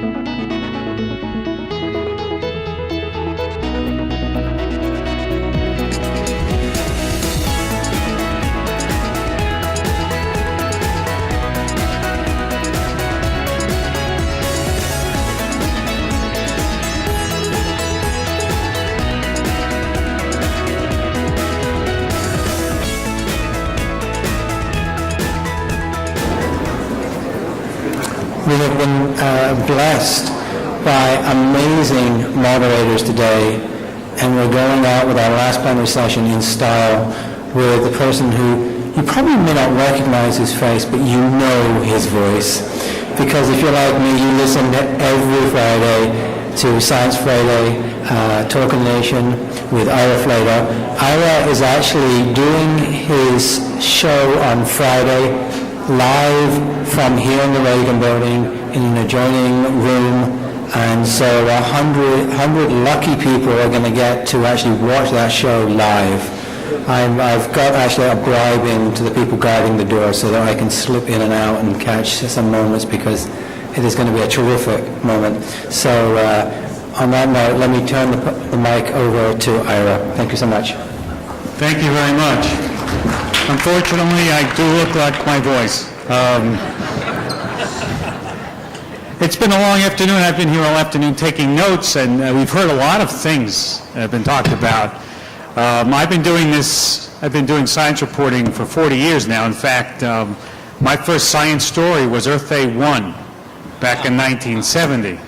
We have been blessed by amazing moderators today, and we're going out with our last plenary session in style with the person who you probably may not recognize his face, but you know his voice. Because if you're like me, you listen every Friday to Science Friday, Talking Nation with Ira Flater. Ira is actually doing his show on Friday live from here in the Reagan building in an adjoining room, and so 100 lucky people are going to get to actually watch that show live. I've got actually a bribe in to the people guarding the door so that I can slip in and out and catch some moments, because it is going to be a terrific moment. So on that note, let me turn the mic over to Ira. Thank you so much. Thank you very much. Unfortunately, I do look like my voice. It's been a long afternoon. I've been here all afternoon taking notes, and we've heard a lot of things that have been talked about. I've been doing science reporting for 40 years now. In fact, my first science story was Earth Day 1 back in 1970.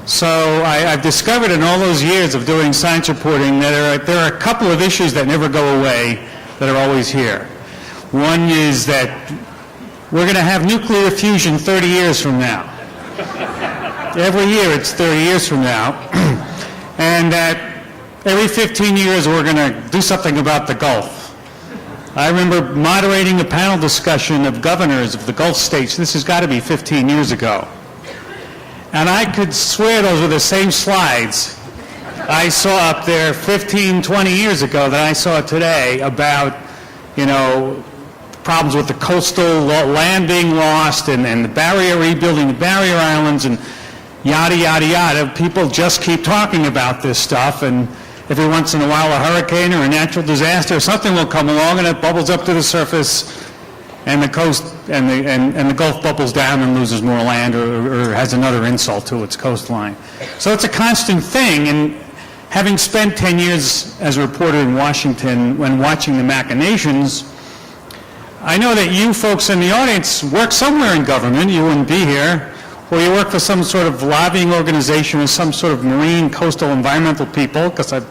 So I've discovered in all those years of doing science reporting that there are a couple of issues that never go away, that are always here. One is that we're going to have nuclear fusion 30 years from now. Every year it's 30 years from now. And that every 15 years we're going to do something about the Gulf. I remember moderating a panel discussion of governors of the Gulf states. This has got to be 15 years ago. And I could swear those were the same slides I saw up there 15, 20 years ago that I saw today about, problems with the coastal land being lost and the barrier, rebuilding the barrier islands and yada, yada, yada. People just keep talking about this stuff, and every once in a while a hurricane or a natural disaster or something will come along and it bubbles up to the surface, and the coast and the Gulf bubbles down and loses more land or has another insult to its coastline. So it's a constant thing, and having spent 10 years as a reporter in Washington when watching the machinations, I know that you folks in the audience work somewhere in government. You wouldn't be here. Or you work for some sort of lobbying organization or some sort of marine coastal environmental people, because I've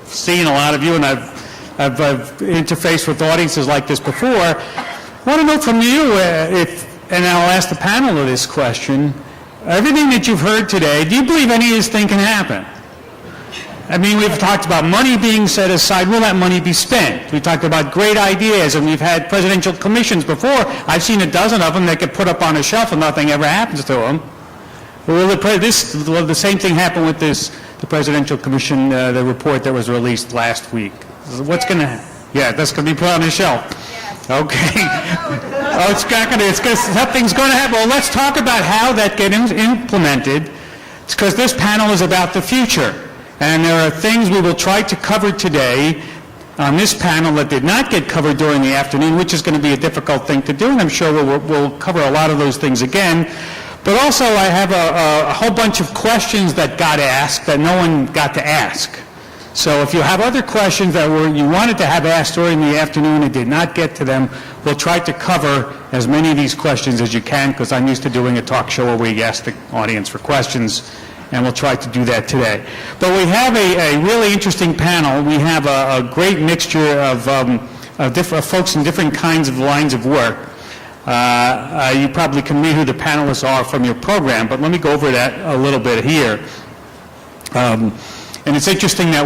seen a lot of you and I've interfaced with audiences like this before. I want to know from you, and I'll ask the panel of this question, everything that you've heard today, do you believe any of this thing can happen? I mean, we've talked about money being set aside. Will that money be spent? We talked about great ideas, and we've had presidential commissions before. I've seen a dozen of them that get put up on a shelf and nothing ever happens to them. Will the same thing happen with the presidential commission, the report that was released last week? What's going to happen? Yeah, that's going to be put on a shelf. Okay. Something's going to happen. Well, let's talk about how that gets implemented. It's because this panel is about the future. And there are things we will try to cover today on this panel that did not get covered during the afternoon, which is going to be a difficult thing to do, and I'm sure we'll cover a lot of those things again. But also I have a whole bunch of questions that got asked that no one got to ask. So if you have other questions that you wanted to have asked during the afternoon and did not get to them, we'll try to cover as many of these questions as you can, because I'm used to doing a talk show where we ask the audience for questions, and we'll try to do that today. But we have a really interesting panel. We have a great mixture of folks in different kinds of lines of work. You probably can read who the panelists are from your program, but let me go over that a little bit here. And it's interesting that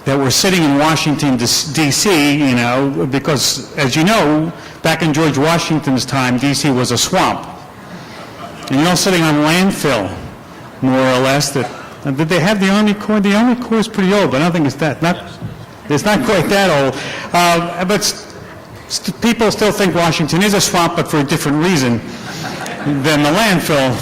we're sitting in Washington, D.C., because, as you know, back in George Washington's time, D.C. was a swamp. And you're all sitting on landfill, more or less. Did they have the Army Corps? The Army Corps is pretty old, but I don't think it's not quite that old. But people still think Washington is a swamp, but for a different reason than the landfill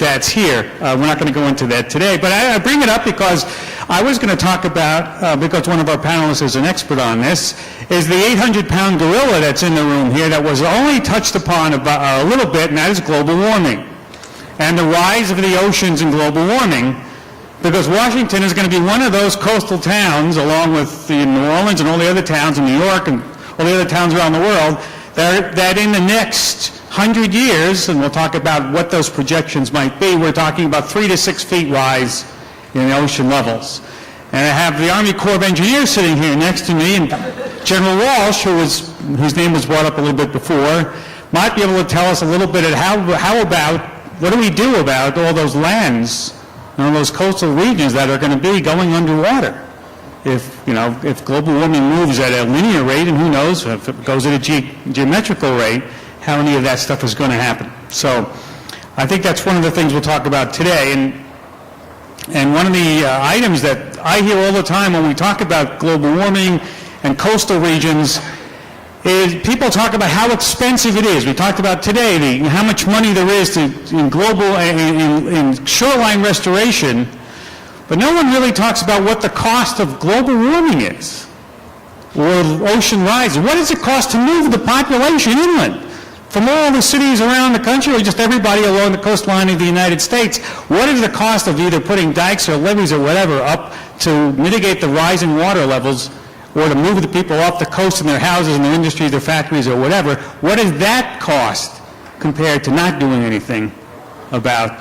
stats here. We're not going to go into that today, but I bring it up because I was going to talk about, because one of our panelists is an expert on this, is the 800-pound gorilla that's in the room here that was only touched upon about a little bit, and that is global warming and the rise of the oceans and global warming, because Washington is going to be one of those coastal towns, along with New Orleans and all the other towns in New York and all the other towns around the world, that in the next 100 years, and we'll talk about what those projections might be, we're talking about 3 to 6 feet rise in the ocean levels. And I have the Army Corps of Engineers sitting here next to me, and General Walsh, whose name was brought up a little bit before, might be able to tell us a little bit of how about, what do we do about all those lands and all those coastal regions that are going to be going underwater? If global warming moves at a linear rate, and who knows, if it goes at a geometrical rate, how any of that stuff is going to happen. So I think that's one of the things we'll talk about today. And one of the items that I hear all the time when we talk about global warming and coastal regions is people talk about how expensive it is. We talked about today how much money there is in shoreline restoration, but no one really talks about what the cost of global warming is, or ocean rise. What does it cost to move the population inland from all the cities around the country, or just everybody along the coastline of the United States? What is the cost of either putting dikes or levees or whatever up to mitigate the rise in water levels, or to move the people off the coast in their houses and their industries, their factories, or whatever? What does that cost compared to not doing anything about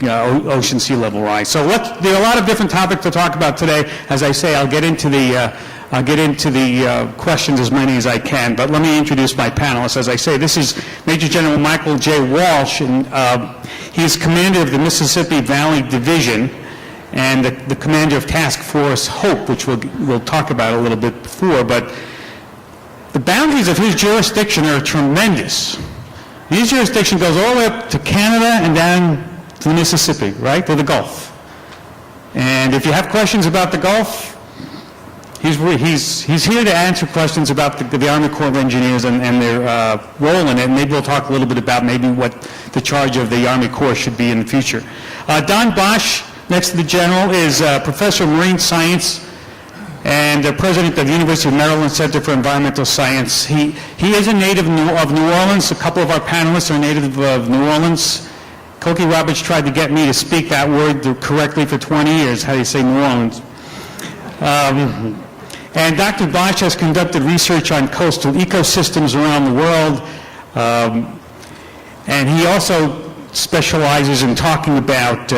ocean sea level rise? So there are a lot of different topics to talk about today. As I say, I'll get into the questions, as many as I can, but let me introduce my panelists. As I say, this is Major General Michael J. Walsh, and he's commander of the Mississippi Valley Division and the commander of Task Force Hope, which we'll talk about a little bit before, but the boundaries of his jurisdiction are tremendous. His jurisdiction goes all the way up to Canada and down to the Mississippi, right, to the Gulf. And if you have questions about the Gulf, he's here to answer questions about the Army Corps of Engineers and their role in it. And maybe we'll talk a little bit about maybe what the charge of the Army Corps should be in the future. Don Bosch, next to the General, is Professor of Marine Science and President of the University of Maryland Center for Environmental Science. He is a native of New Orleans. A couple of our panelists are native of New Orleans. Cokie Roberts tried to get me to speak that word correctly for 20 years. How do you say New Orleans? And Dr. Bosch has conducted research on coastal ecosystems around the world, and he also specializes in talking about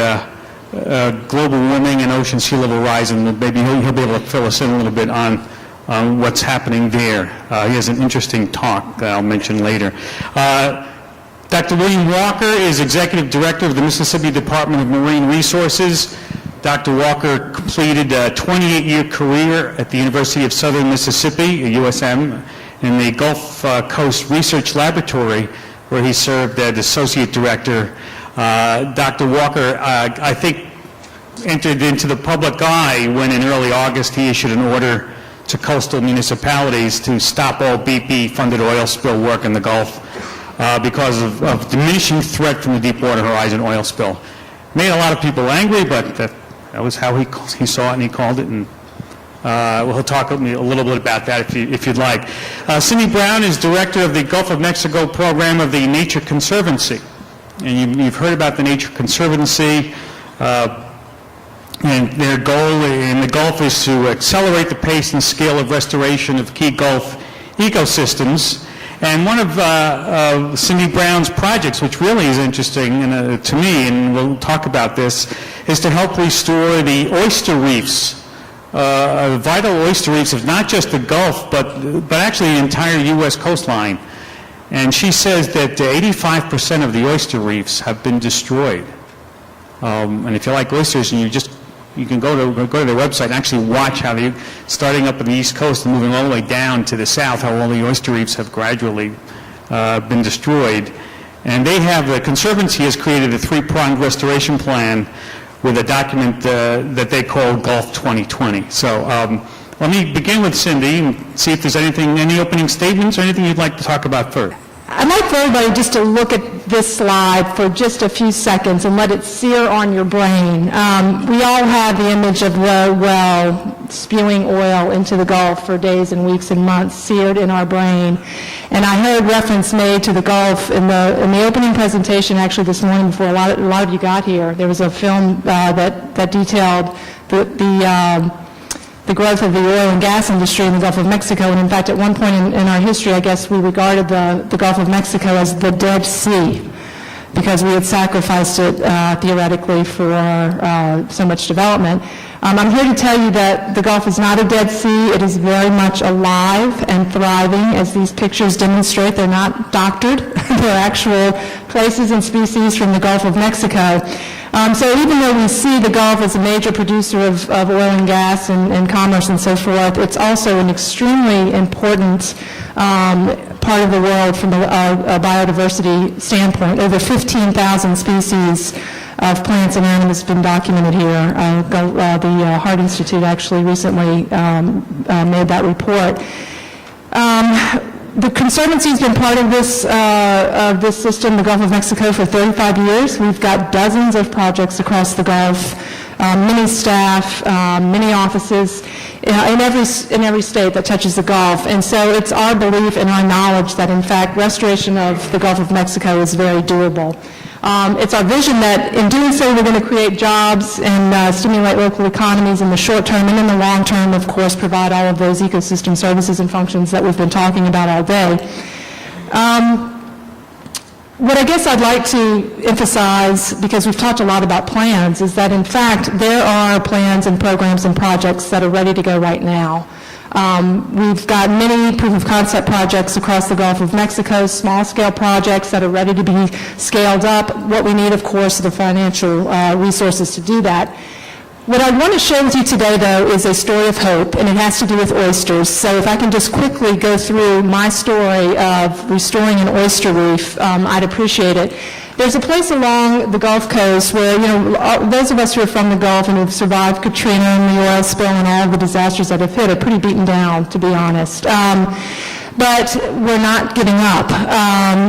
global warming and ocean sea level rise, and maybe he'll be able to fill us in a little bit on what's happening there. He has an interesting talk that I'll mention later. Dr. William Walker is Executive Director of the Mississippi Department of Marine Resources. Dr. Walker completed a 28-year career at the University of Southern Mississippi, USM, in the Gulf Coast Research Laboratory, where he served as Associate Director. Dr. Walker, I think, entered into the public eye when in early August he issued an order to coastal municipalities to stop all BP-funded oil spill work in the Gulf because of diminishing threat from the Deepwater Horizon oil spill. Made a lot of people angry, but that was how he saw it, and he called it, and he'll talk with me a little bit about that if you'd like. Cindy Brown is Director of the Gulf of Mexico program of the Nature Conservancy. And you've heard about the Nature Conservancy, and their goal in the Gulf is to accelerate the pace and scale of restoration of key Gulf ecosystems. And one of Cindy Brown's projects, which really is interesting to me, and we'll talk about this, is to help restore the oyster reefs, vital oyster reefs of not just the Gulf, but actually the entire U.S. coastline. And she says that 85% of the oyster reefs have been destroyed. And if you like oysters, and you can go to their website and actually watch how they're starting up on the East Coast and moving all the way down to the south, how all the oyster reefs have gradually been destroyed. And the Conservancy has created a 3-pronged restoration plan with a document that they call Gulf 2020. So let me begin with Cindy and see if there's any opening statements or anything you'd like to talk about first. I'd like for everybody just to look at this slide for just a few seconds and let it sear on your brain. We all have the image of the well spewing oil into the Gulf for days and weeks and months, seared in our brain. And I heard reference made to the Gulf in the opening presentation actually this morning before a lot of you got here. There was a film that detailed the growth of the oil and gas industry in the Gulf of Mexico. And in fact, at one point in our history, I guess we regarded the Gulf of Mexico as the Dead Sea, because we had sacrificed it theoretically for so much development. I'm here to tell you that the Gulf is not a Dead Sea. It is very much alive and thriving, as these pictures demonstrate. They're not doctored. They're actual places and species from the Gulf of Mexico. So even though we see the Gulf as a major producer of oil and gas and commerce and so forth, it's also an extremely important part of the world from a biodiversity standpoint. Over 15,000 species of plants and animals have been documented here. The Heart Institute actually recently made that report. The Conservancy has been part of this system, the Gulf of Mexico, for 35 years. We've got dozens of projects across the Gulf, many staff, many offices in every state that touches the Gulf. And so it's our belief and our knowledge that, in fact, restoration of the Gulf of Mexico is very doable. It's our vision that in doing so, we're going to create jobs and stimulate local economies in the short term, and in the long term, of course, provide all of those ecosystem services and functions that we've been talking about all day. What I guess I'd like to emphasize, because we've talked a lot about plans, is that in fact there are plans and programs and projects that are ready to go right now. We've got many proof of concept projects across the Gulf of Mexico, small scale projects that are ready to be scaled up. What we need, of course, are the financial resources to do that. What I want to share with you today, though, is a story of hope, and it has to do with oysters. So if I can just quickly go through my story of restoring an oyster reef, I'd appreciate it. There's a place along the Gulf Coast where, those of us who are from the Gulf and who've survived Katrina and the oil spill and all of the disasters that have hit are pretty beaten down, to be honest. But we're not giving up.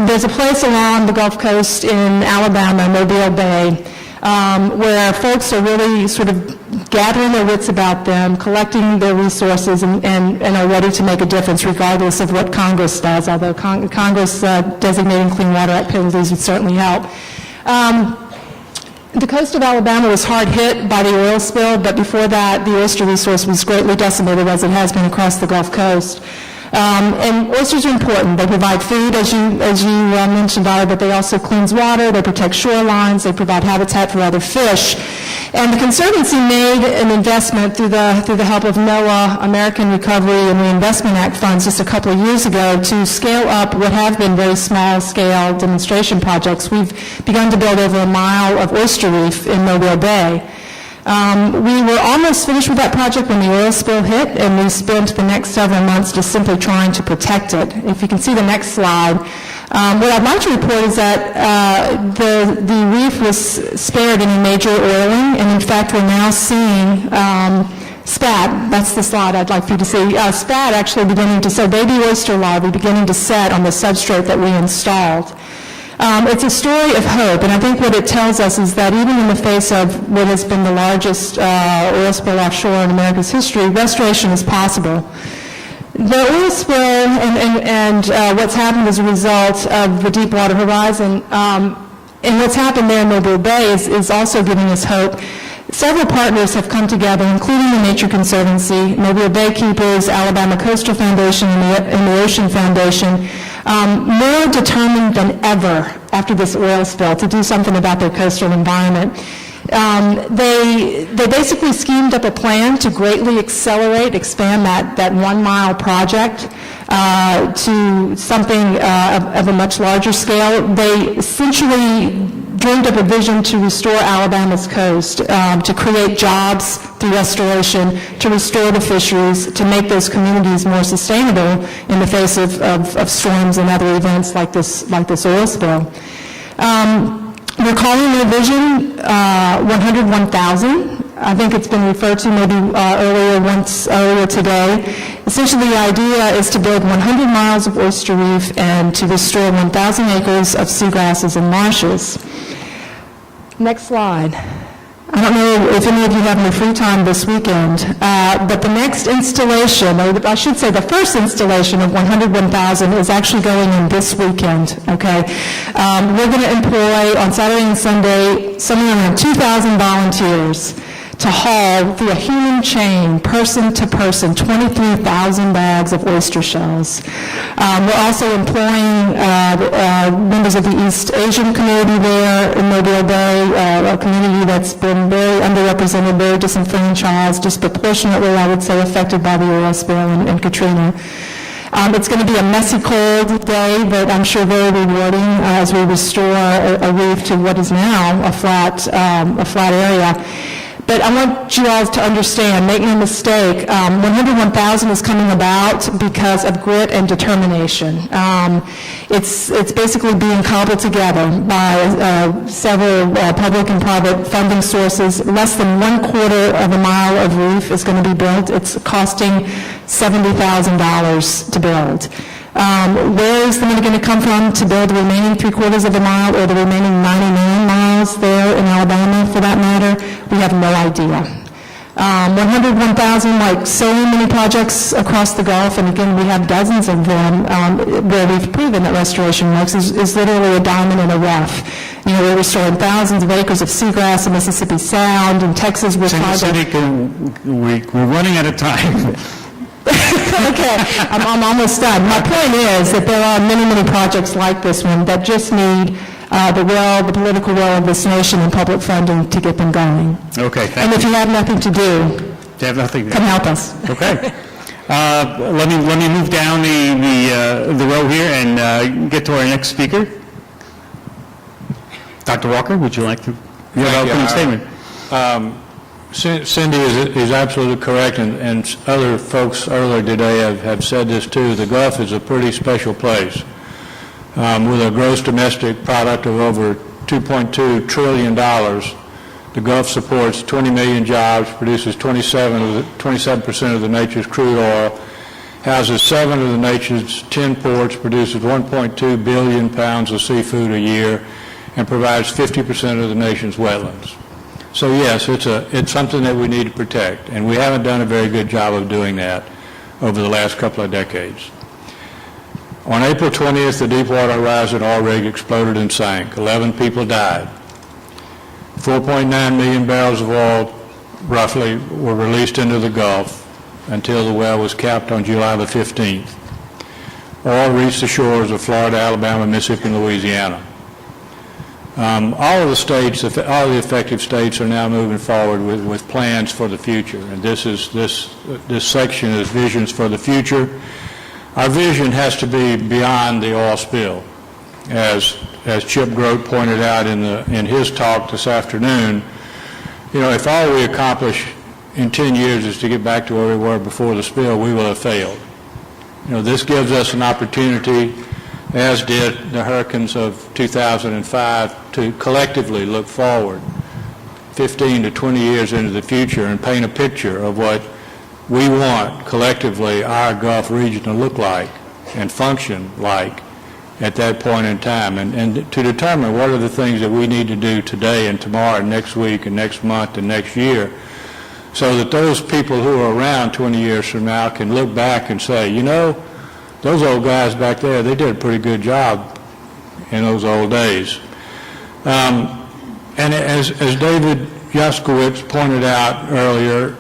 There's a place along the Gulf Coast in Alabama, Mobile Bay, where folks are really sort of gathering their wits about them, collecting their resources, and are ready to make a difference regardless of what Congress does, although Congress designating Clean Water Act penalties would certainly help. The coast of Alabama was hard hit by the oil spill, but before that, the oyster resource was greatly decimated, as it has been across the Gulf Coast. And oysters are important. They provide food, as you mentioned, Valerie, but they also cleanse water, they protect shorelines, they provide habitat for other fish. And the Conservancy made an investment through the help of NOAA, American Recovery and Reinvestment Act funds just a couple of years ago to scale up what have been very small-scale demonstration projects. We've begun to build over a mile of oyster reef in Mobile Bay. We were almost finished with that project when the oil spill hit, and we spent the next several months just simply trying to protect it. If you can see the next slide, what I'd like to report is that the reef was spared any major oiling, and in fact we're now seeing spat, that's the slide I'd like for you to see, spat actually beginning to, so baby oyster larvae beginning to set on the substrate that we installed. It's a story of hope, and I think what it tells us is that even in the face of what has been the largest oil spill offshore in America's history, restoration is possible. The oil spill and what's happened as a result of the Deepwater Horizon and what's happened there in Mobile Bay is also giving us hope. Several partners have come together, including the Nature Conservancy, Mobile Bay Keepers, Alabama Coastal Foundation, and the Ocean Foundation, more determined than ever after this oil spill to do something about their coastal environment. They basically schemed up a plan to greatly expand that 1 mile project to something of a much larger scale. They essentially dreamed up a vision to restore Alabama's coast, to create jobs through restoration, to restore the fisheries, to make those communities more sustainable in the face of storms and other events like this oil spill. We're calling their vision 101,000. I think it's been referred to maybe earlier today. Essentially, the idea is to build 100 miles of oyster reef and to restore 1,000 acres of seagrasses and marshes. Next slide. I don't know if any of you have any free time this weekend, but the next installation, or I should say the first installation of 101,000 is actually going in this weekend, okay? We're going to employ on Saturday and Sunday somewhere around 2,000 volunteers to haul through a human chain, person to person, 23,000 bags of oyster shells. We're also employing members of the East Asian community there in Mobile Bay, a community that's been very underrepresented, very disenfranchised, disproportionately, I would say, affected by the oil spill and Katrina. It's going to be a messy, cold day, but I'm sure very rewarding as we restore a reef to what is now a flat area. But I want you all to understand, make no mistake, 101,000 is coming about because of grit and determination. It's basically being cobbled together by several public and private funding sources. Less than 1/4 of a mile of reef is going to be built. It's costing $70,000 to build. Where is the money going to come from to build the remaining 3/4 of a mile or the remaining 99 miles there in Alabama, for that matter? We have no idea. 101,000, like so many projects across the Gulf, and again, we have dozens of them where we've proven that restoration works, is literally a diamond in a rough. You know, we're restoring thousands of acres of seagrass in Mississippi Sound. In Texas, we're we're running out of time. Okay, I'm almost done. My point is that there are many, many projects like this one that just need the political will of this nation and public funding to get them going. Okay, thank And if you have nothing to do, come help us. Okay. Let me move down the row here and get to our next speaker. Dr. Walker, would you like to give an opening statement? Cindy is absolutely correct, and other folks earlier today have said this too. The Gulf is a pretty special place. With a gross domestic product of over $2.2 trillion, the Gulf supports 20 million jobs, produces 27% of the nation's crude oil, houses 7 of the nation's 10 ports, produces 1.2 billion pounds of seafood a year, and provides 50% of the nation's wetlands. So yes, it's something that we need to protect, and we haven't done a very good job of doing that over the last couple of decades. On April 20th, the Deepwater Horizon oil rig exploded and sank. 11 people died. 4.9 million barrels of oil, roughly, were released into the Gulf until the well was capped on July the 15th. Oil reached the shores of Florida, Alabama, Mississippi, and Louisiana. All of the effective states are now moving forward with plans for the future, and this section is visions for the future. Our vision has to be beyond the oil spill, as Chip Grote pointed out in his talk this afternoon. You know, if all we accomplish in 10 years is to get back to where we were before the spill, we will have failed. You know, this gives us an opportunity, as did the hurricanes of 2005, to collectively look forward 15 to 20 years into the future and paint a picture of what we want collectively our Gulf region to look like and function like at that point in time, and to determine what are the things that we need to do today and tomorrow and next week and next month and next year, so that those people who are around 20 years from now can look back and say, you know, those old guys back there, they did a pretty good job in those old days. And as David Yaskowitz pointed out earlier,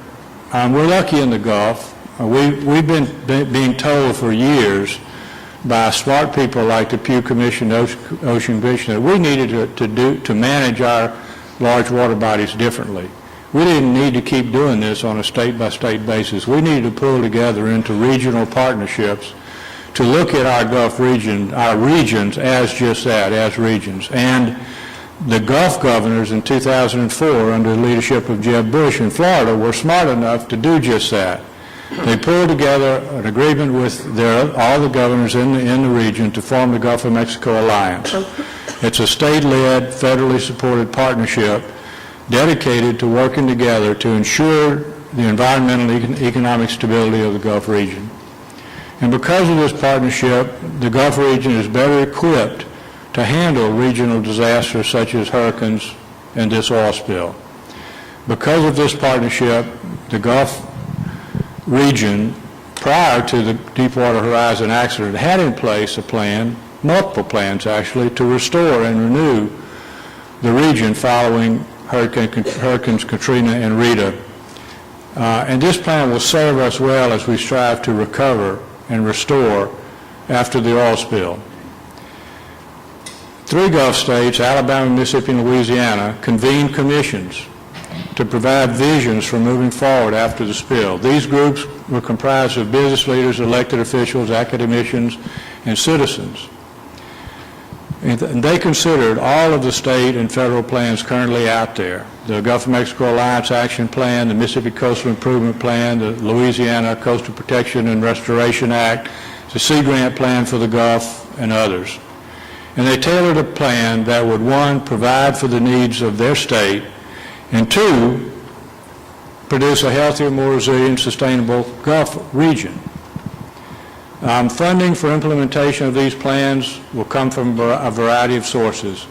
we're lucky in the Gulf. We've been being told for years by smart people like the Pew Commission, Ocean Commission, that we needed to manage our large water bodies differently. We didn't need to keep doing this on a state-by-state basis. We needed to pull together into regional partnerships to look at our Gulf region, our regions, as just that, as regions. And the Gulf governors in 2004, under the leadership of Jeb Bush in Florida, were smart enough to do just that. They pulled together an agreement with all the governors in the region to form the Gulf of Mexico Alliance. It's a state-led, federally supported partnership dedicated to working together to ensure the environmental and economic stability of the Gulf region. And because of this partnership, the Gulf region is better equipped to handle regional disasters such as hurricanes and this oil spill. Because of this partnership, the Gulf region, prior to the Deepwater Horizon accident, had in place a plan, multiple plans actually, to restore and renew the region following Hurricanes Katrina and Rita. And this plan will serve us well as we strive to recover and restore after the oil spill. 3 Gulf states, Alabama, Mississippi, and Louisiana, convened commissions to provide visions for moving forward after the spill. These groups were comprised of business leaders, elected officials, academicians, and citizens. And they considered all of the state and federal plans currently out there: the Gulf of Mexico Alliance Action Plan, the Mississippi Coastal Improvement Plan, the Louisiana Coastal Protection and Restoration Act, the Sea Grant Plan for the Gulf, and others. And they tailored a plan that would, 1, provide for the needs of their state, and 2, produce a healthier, more resilient, sustainable Gulf region. Funding for implementation of these plans will come from a variety of sources.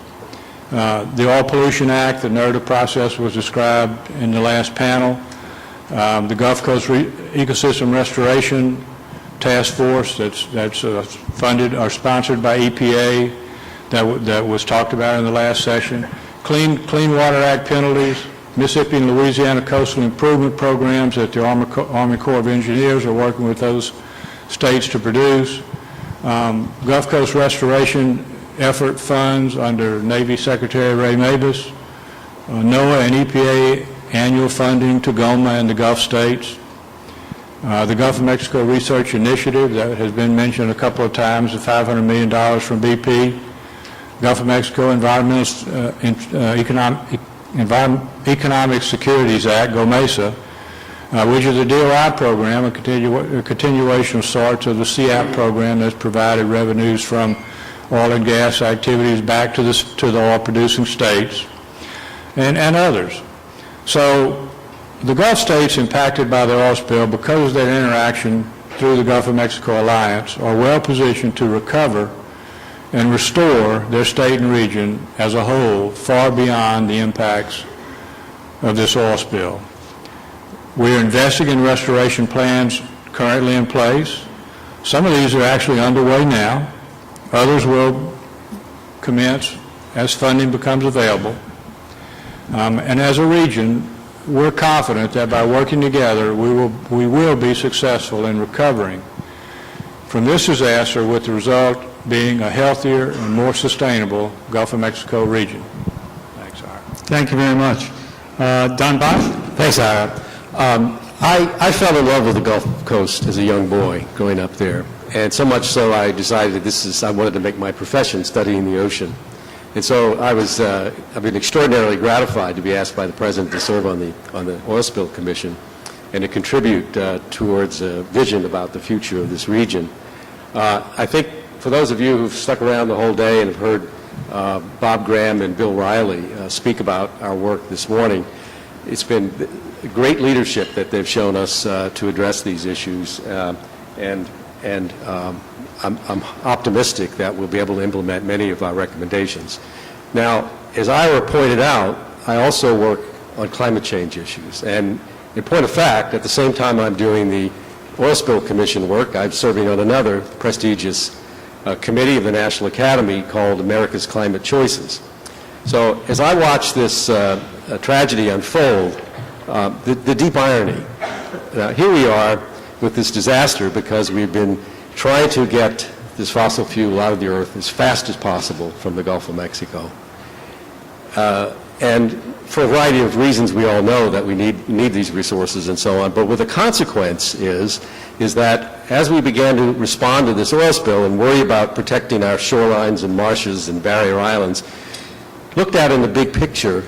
The Oil Pollution Act, the narrative process was described in the last panel. The Gulf Coast Ecosystem Restoration Task Force that's funded or sponsored by EPA, that was talked about in the last session. Clean Water Act penalties, Mississippi and Louisiana coastal improvement programs that the Army Corps of Engineers are working with those states to produce. Gulf Coast Restoration Effort funds under Navy Secretary Ray Mabus. NOAA and EPA annual funding to GOMA and the Gulf states. The Gulf of Mexico Research Initiative that has been mentioned a couple of times, the $500 million from BP. Gulf of Mexico Economic Securities Act, GOMESA, which is a DOI program, a continuation of sorts of the CAP program that's provided revenues from oil and gas activities back to the oil-producing states, and others. So the Gulf states impacted by the oil spill, because of their interaction through the Gulf of Mexico Alliance, are well positioned to recover and restore their state and region as a whole far beyond the impacts of this oil spill. We are investing in restoration plans currently in place. Some of these are actually underway now. Others will commence as funding becomes available. And as a region, we're confident that by working together, we will be successful in recovering from this disaster, with the result being a healthier and more sustainable Gulf of Mexico region. Thanks, Ira. Thank you very much. Don Bosch? Thanks, Ira. I fell in love with the Gulf Coast as a young boy growing up there, and so much so I decided I wanted to make my profession studying the ocean. And so I've been extraordinarily gratified to be asked by the President to serve on the Oil Spill Commission and to contribute towards a vision about the future of this region. I think for those of you who've stuck around the whole day and have heard Bob Graham and Bill Riley speak about our work this morning, it's been great leadership that they've shown us to address these issues, and I'm optimistic that we'll be able to implement many of our recommendations. Now, as Ira pointed out, I also work on climate change issues, and in point of fact, at the same time I'm doing the Oil Spill Commission work, I'm serving on another prestigious committee of the National Academy called America's Climate Choices. So as I watch this tragedy unfold, the deep irony, here we are with this disaster because we've been trying to get this fossil fuel out of the earth as fast as possible from the Gulf of Mexico. And for a variety of reasons, we all know that we need these resources and so on. But what the consequence is that as we began to respond to this oil spill and worry about protecting our shorelines and marshes and barrier islands, looked at in the big picture,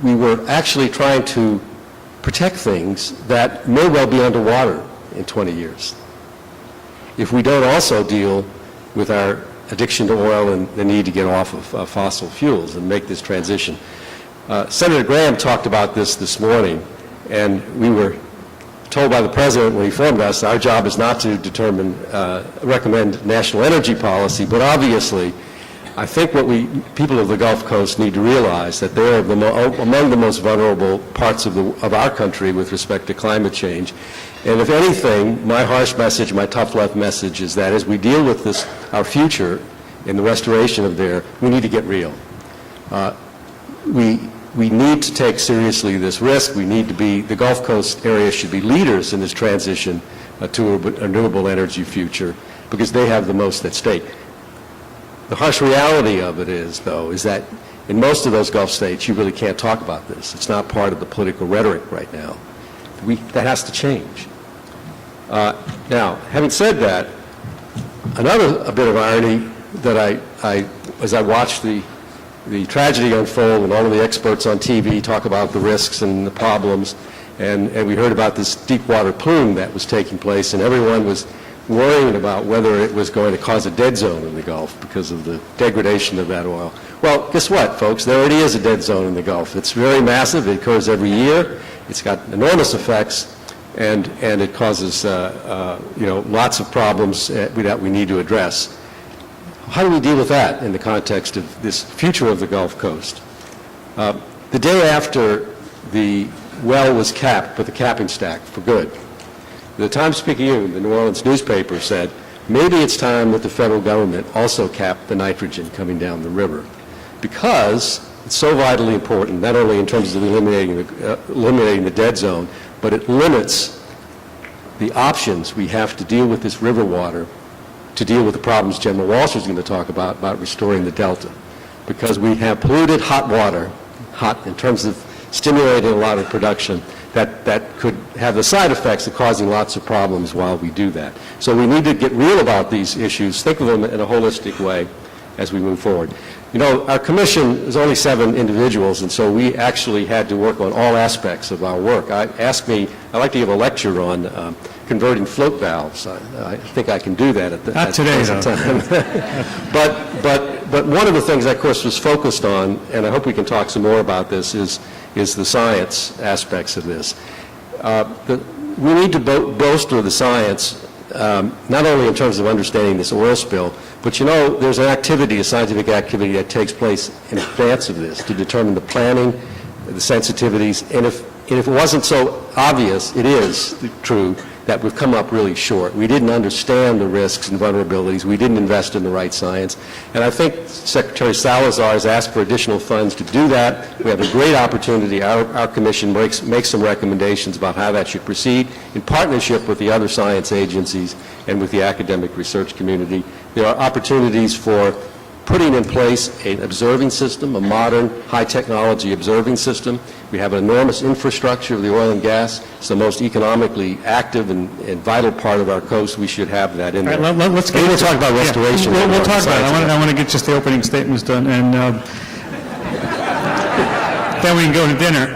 we were actually trying to protect things that may well be underwater in 20 years. If we don't also deal with our addiction to oil and the need to get off of fossil fuels and make this transition. Senator Graham talked about this morning, and we were told by the President when he informed us, our job is not to recommend national energy policy, but obviously, I think what people of the Gulf Coast need to realize that they're among the most vulnerable parts of our country with respect to climate change. And if anything, my harsh message, my tough love message is that as we deal with our future in the restoration of there, we need to get real. We need to take seriously this risk. The Gulf Coast area should be leaders in this transition to a renewable energy future because they have the most at stake. The harsh reality of it is, though, is that in most of those Gulf states, you really can't talk about this. It's not part of the political rhetoric right now. That has to change. Now, having said that, a bit of irony that as I watched the tragedy unfold and all of the experts on TV talk about the risks and the problems, and we heard about this deep water plume that was taking place, and everyone was worrying about whether it was going to cause a dead zone in the Gulf because of the degradation of that oil. Well, guess what, folks? There already is a dead zone in the Gulf. It's very massive. It occurs every year. It's got enormous effects, and it causes lots of problems that we need to address. How do we deal with that in the context of this future of the Gulf Coast? The day after the well was capped with the capping stack for good, the Times-Picayune, the New Orleans newspaper, said, maybe it's time that the federal government also cap the nitrogen coming down the river because it's so vitally important, not only in terms of eliminating the dead zone, but it limits the options we have to deal with this river water to deal with the problems General Walsh is going to talk about restoring the delta. Because we have polluted hot water, hot in terms of stimulating a lot of production, that could have the side effects of causing lots of problems while we do that. So we need to get real about these issues, think of them in a holistic way as we move forward. You know, our commission is only 7 individuals, and so we actually had to work on all aspects of our work. I'd like to give a lecture on converting float valves. I think I can do that at the present time. But one of the things I, of course, was focused on, and I hope we can talk some more about this, is the science aspects of this. We need to bolster the science, not only in terms of understanding this oil spill, but there's a scientific activity that takes place in advance of this to determine the planning, the sensitivities, and if it wasn't so obvious, it is true that we've come up really short. We didn't understand the risks and vulnerabilities. We didn't invest in the right science. And I think Secretary Salazar has asked for additional funds to do that. We have a great opportunity. Our commission makes some recommendations about how that should proceed in partnership with the other science agencies and with the academic research community. There are opportunities for putting in place an observing system, a modern, high-technology observing system. We have an enormous infrastructure of the oil and gas. It's the most economically active and vital part of our coast. We should have that in there. All right, let's get we'll talk about restoration. Yeah, we'll talk about it. I want to get just the opening statements done, and then we can go to dinner.